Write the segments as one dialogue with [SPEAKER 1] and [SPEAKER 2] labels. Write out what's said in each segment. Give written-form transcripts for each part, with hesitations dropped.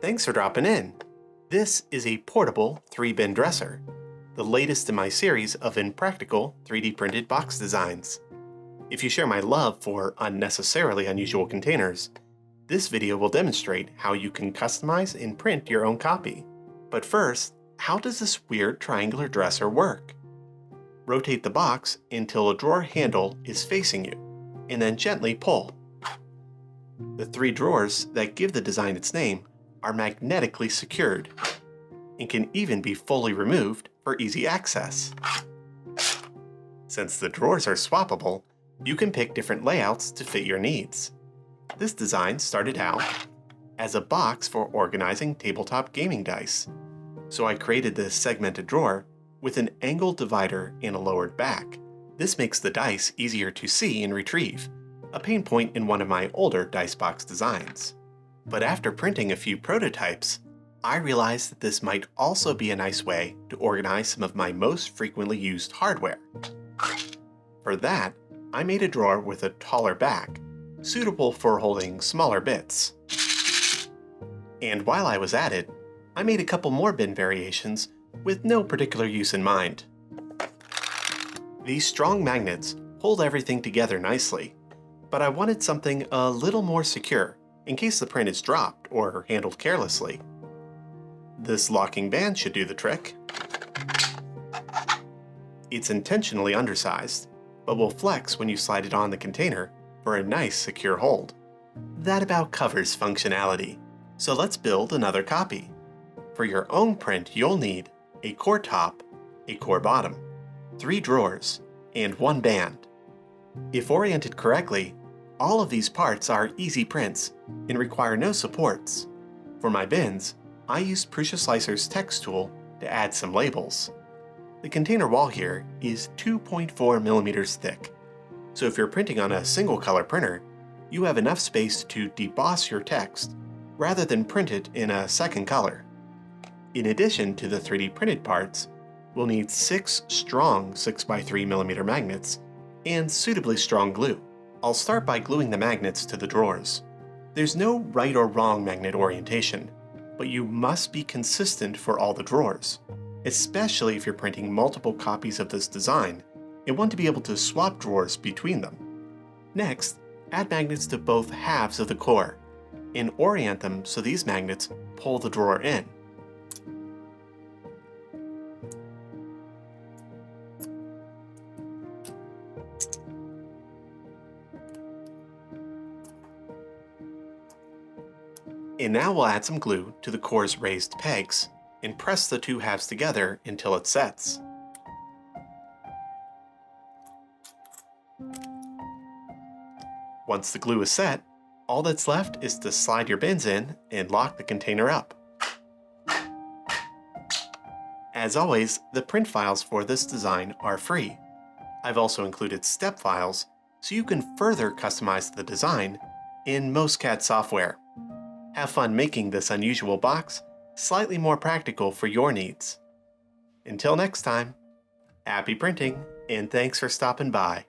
[SPEAKER 1] Thanks for dropping in. This is a portable 3-bin dresser, the latest in my series of impractical 3D printed box designs. If you share my love for unnecessarily unusual containers, this video will demonstrate how you can customize and print your own copy. But first, how does this weird triangular dresser work? Rotate the box until a drawer handle is facing you, and then gently pull. The 3 drawers that give the design its name are magnetically secured and can even be fully removed for easy access. Since the drawers are swappable, you can pick different layouts to fit your needs. This design started out as a box for organizing tabletop gaming dice, so I created this segmented drawer with an angled divider and a lowered back. This makes the dice easier to see and retrieve, a pain point in one of my older dice box designs. But after printing a few prototypes, I realized that this might also be a nice way to organize some of my most frequently used hardware. For that, I made a drawer with a taller back, suitable for holding smaller bits. And while I was at it, I made a couple more bin variations with no particular use in mind. These strong magnets hold everything together nicely, but I wanted something a little more secure in case the print is dropped or handled carelessly. This locking band should do the trick. It's intentionally undersized, but will flex when you slide it on the container for a nice secure hold. That about covers functionality, so let's build another copy. For your own print, you'll need a core top, a core bottom, 3 drawers, and 1 band. If oriented correctly, all of these parts are easy prints and require no supports. For my bins, I used Prusa Slicer's text tool to add some labels. The container wall here is 2.4 millimeters thick, so if you're printing on a single color printer, you have enough space to deboss your text rather than print it in a second color. In addition to the 3D printed parts, we'll need 6 strong 6x3mm magnets and suitably strong glue. I'll start by gluing the magnets to the drawers. There's no right or wrong magnet orientation, but you must be consistent for all the drawers, especially if you're printing multiple copies of this design and want to be able to swap drawers between them. Next, add magnets to both halves of the core and orient them so these magnets pull the drawer in. And now we'll add some glue to the core's raised pegs and press the 2 halves together until it sets. Once the glue is set, all that's left is to slide your bins in and lock the container up. As always, the print files for this design are free. I've also included step files so you can further customize the design in most CAD software. Have fun making this unusual box slightly more practical for your needs. Until next time, happy printing and thanks for stopping by.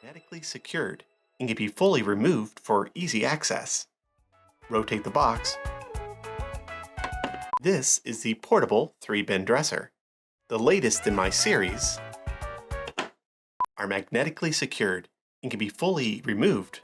[SPEAKER 1] Magnetically secured and can be fully removed for easy access. Rotate the box. This is the portable 3-bin dresser, the latest in my series. Are magnetically secured and can be fully removed